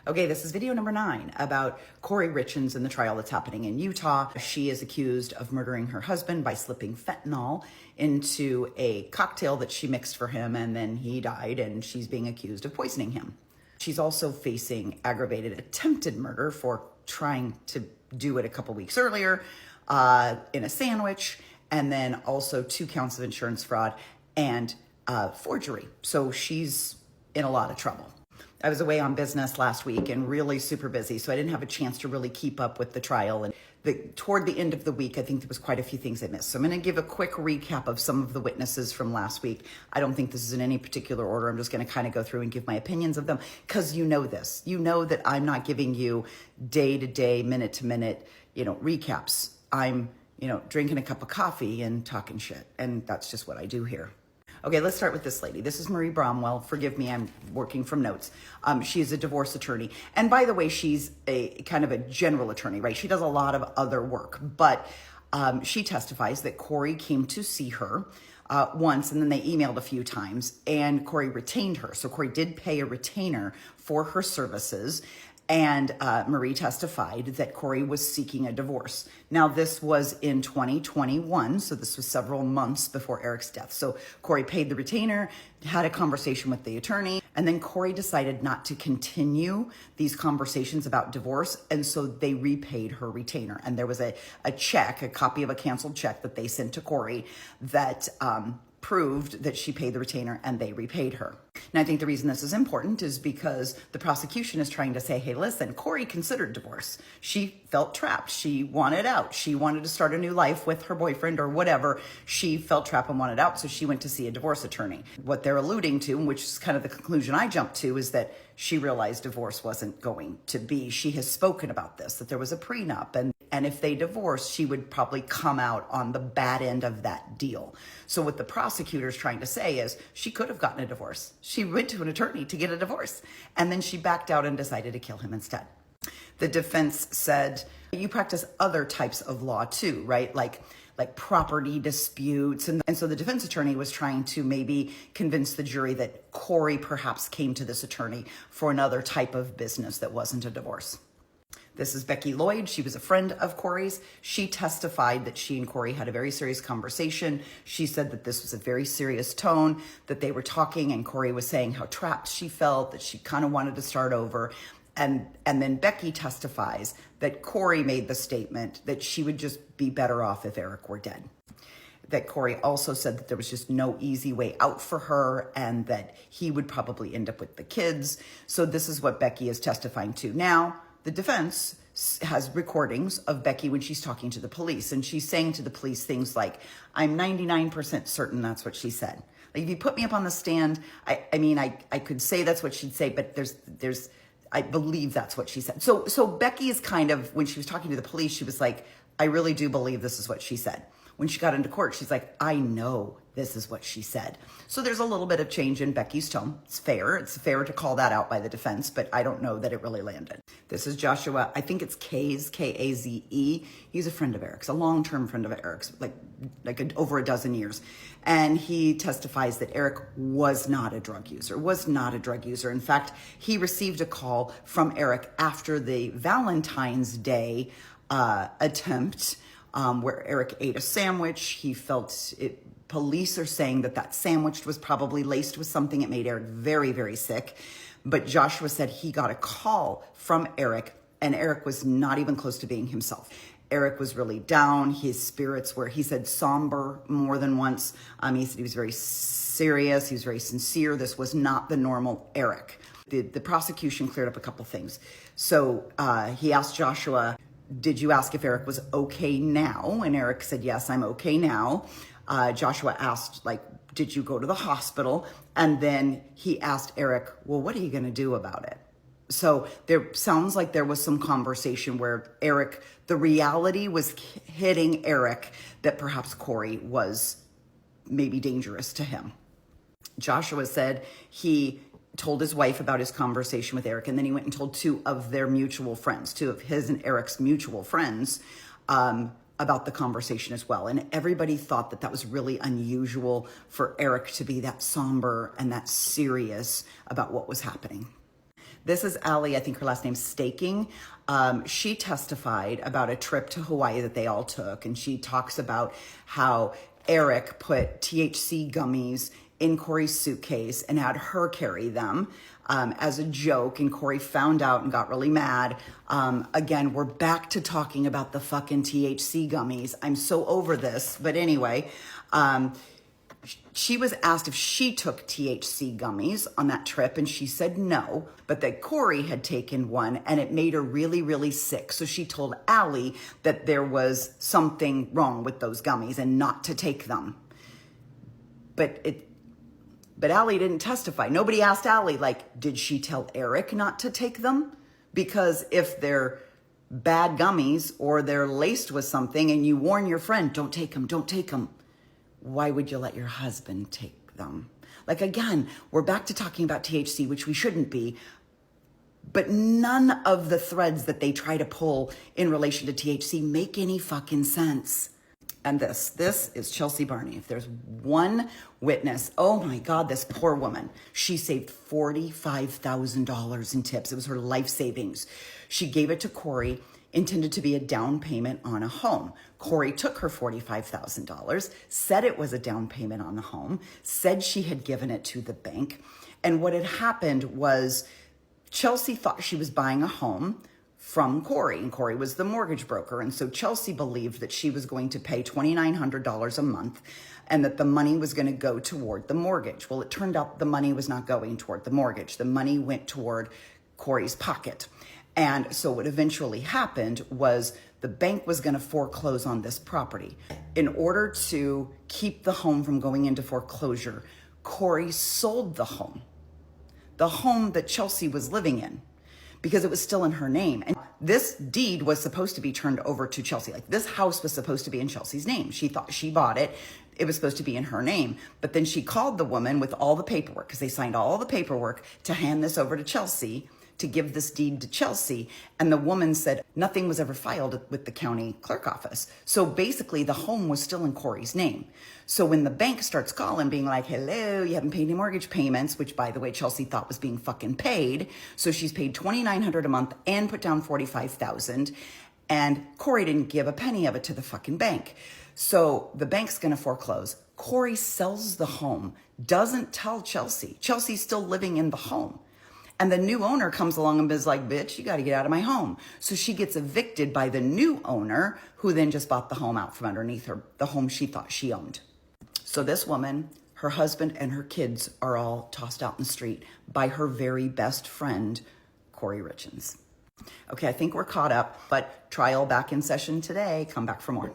Okay, this is video number 9 about Kouri Richins and the trial that's happening in Utah. She is accused of murdering her husband by slipping fentanyl into a cocktail that she mixed for him, and then he died, and she's being accused of poisoning him. She's also facing aggravated attempted murder for trying to do it a couple weeks earlier in a sandwich, and then also 2 counts of insurance fraud and forgery. So she's in a lot of trouble. I was away on business last week and really super busy, so I didn't have a chance to really keep up with the trial. And toward the end of the week, I think there was quite a few things I missed. So I'm going to give a quick recap of some of the witnesses from last week. I don't think this is in any particular order. I'm just going to kind of go through and give my opinions of them because you know this. You know that I'm not giving you day-to-day, minute-to-minute, recaps. I'm, drinking a cup of coffee and talking shit, and that's just what I do here. Okay, let's start with this lady. This is Marie Bromwell. Forgive me, I'm working from notes. She is a divorce attorney. And by the way, she's a kind of a general attorney, right? She does a lot of other work, but she testifies that Kouri came to see her once, and then they emailed a few times, and Kouri retained her. So Kouri did pay a retainer for her services. And Marie testified that Kouri was seeking a divorce. Now, this was in 2021, so this was several months before Eric's death. So Kouri paid the retainer, had a conversation with the attorney, and then Kouri decided not to continue these conversations about divorce, and so they repaid her retainer. And there was a check, a copy of a canceled check that they sent to Kouri that proved that she paid the retainer and they repaid her. And I think the reason this is important is because the prosecution is trying to say, hey, listen, Kouri considered divorce. She felt trapped. She wanted out. She wanted to start a new life with her boyfriend or whatever. She felt trapped and wanted out, so she went to see a divorce attorney. What they're alluding to, which is kind of the conclusion I jumped to, is that she realized divorce wasn't going to be. She has spoken about this, that there was a prenup, and if they divorced, she would probably come out on the bad end of that deal. So what the prosecutor's trying to say is she could have gotten a divorce. She went to an attorney to get a divorce, and then she backed out and decided to kill him instead. The defense said, you practice other types of law too, right? Like property disputes. And so the defense attorney was trying to maybe convince the jury that Kouri perhaps came to this attorney for another type of business that wasn't a divorce. This is Becky Lloyd. She was a friend of Kouri's. She testified that she and Kouri had a very serious conversation. She said that this was a very serious tone, that they were talking, and Kouri was saying how trapped she felt, that she kind of wanted to start over. And then Becky testifies that Kouri made the statement that she would just be better off if Eric were dead. That Kouri also said that there was just no easy way out for her and that he would probably end up with the kids. So this is what Becky is testifying to. Now, the defense has recordings of Becky when she's talking to the police, and she's saying to the police things like, I'm 99% certain that's what she said. Like, if you put me up on the stand, I could say that's what she'd say, but I believe that's what she said. So Becky is kind of, when she was talking to the police, she was like, I really do believe this is what she said. When she got into court, she's like, I know this is what she said. So there's a little bit of change in Becky's tone. It's fair. It's fair to call that out by the defense, but I don't know that it really landed. This is Joshua. I think it's Kaze, K-A-Z-E. He's a friend of Eric's, a long-term friend of Eric's, over a dozen years. And he testifies that Eric was not a drug user, In fact, he received a call from Eric after the Valentine's Day attempt where Eric ate a sandwich. He felt it. Police are saying that sandwich was probably laced with something. It made Eric very, very sick. But Joshua said he got a call from Eric, and Eric was not even close to being himself. Eric was really down. His spirits were, he said, somber more than once. He said he was very serious. He was very sincere. This was not the normal Eric. The prosecution cleared up a couple things. So he asked Joshua, did you ask if Eric was okay now? And Eric said, yes, I'm okay now. Joshua asked, did you go to the hospital? And then he asked Eric, well, what are you going to do about it? So there sounds like there was some conversation where Eric, the reality was hitting Eric that perhaps Kouri was maybe dangerous to him. Joshua said he told his wife about his conversation with Eric, and then he went and told 2 of their mutual friends, 2 of his and Eric's mutual friends, about the conversation as well. And everybody thought that was really unusual for Eric to be that somber and that serious about what was happening. This is Allie, I think her last name's Staking. She testified about a trip to Hawaii that they all took, and she talks about how Eric put THC gummies in Kouri's suitcase and had her carry them as a joke, and Kouri found out and got really mad. Again, we're back to talking about the fucking THC gummies. I'm so over this, but anyway, she was asked if she took THC gummies on that trip, and she said no, but that Kouri had taken one and it made her really, really sick. So she told Allie that there was something wrong with those gummies and not to take them. But Allie didn't testify. Nobody asked Allie, like, did she tell Eric not to take them? Because if they're bad gummies or they're laced with something and you warn your friend, don't take them, don't take them, why would you let your husband take them? Like, again, we're back to talking about THC, which we shouldn't be, but none of the threads that they try to pull in relation to THC make any fucking sense. And this is Chelsea Barney. If there's one witness, oh my God, this poor woman, she saved $45,000 in tips. It was her life savings. She gave it to Kouri, intended to be a down payment on a home. Kouri took her $45,000, said it was a down payment on the home, said she had given it to the bank. And what had happened was Chelsea thought she was buying a home from Kouri, and Kouri was the mortgage broker. And so Chelsea believed that she was going to pay $2,900 a month and that the money was going to go toward the mortgage. Well, it turned out the money was not going toward the mortgage. The money went toward Kouri's pocket. And so what eventually happened was the bank was going to foreclose on this property. In order to keep the home from going into foreclosure, Kouri sold the home that Chelsea was living in, because it was still in her name. And this deed was supposed to be turned over to Chelsea. Like, this house was supposed to be in Chelsea's name. She thought she bought it. It was supposed to be in her name. But then she called the woman with all the paperwork, because they signed all the paperwork to hand this over to Chelsea, to give this deed to Chelsea. And the woman said nothing was ever filed with the county clerk office. So basically the home was still in Kouri's name. So when the bank starts calling, being like, hello, you haven't paid any mortgage payments, which, by the way, Chelsea thought was being fucking paid. So she's paid $2,900 a month and put down $45,000. And Kouri didn't give a penny of it to the fucking bank. So the bank's going to foreclose. Kouri sells the home, doesn't tell Chelsea. Chelsea's still living in the home. And the new owner comes along and is like, bitch, you got to get out of my home. So she gets evicted by the new owner, who then just bought the home out from underneath her, the home she thought she owned. So this woman, her husband, and her kids are all tossed out in the street by her very best friend, Kouri Richins. Okay, I think we're caught up, but trial back in session today. Come back for more.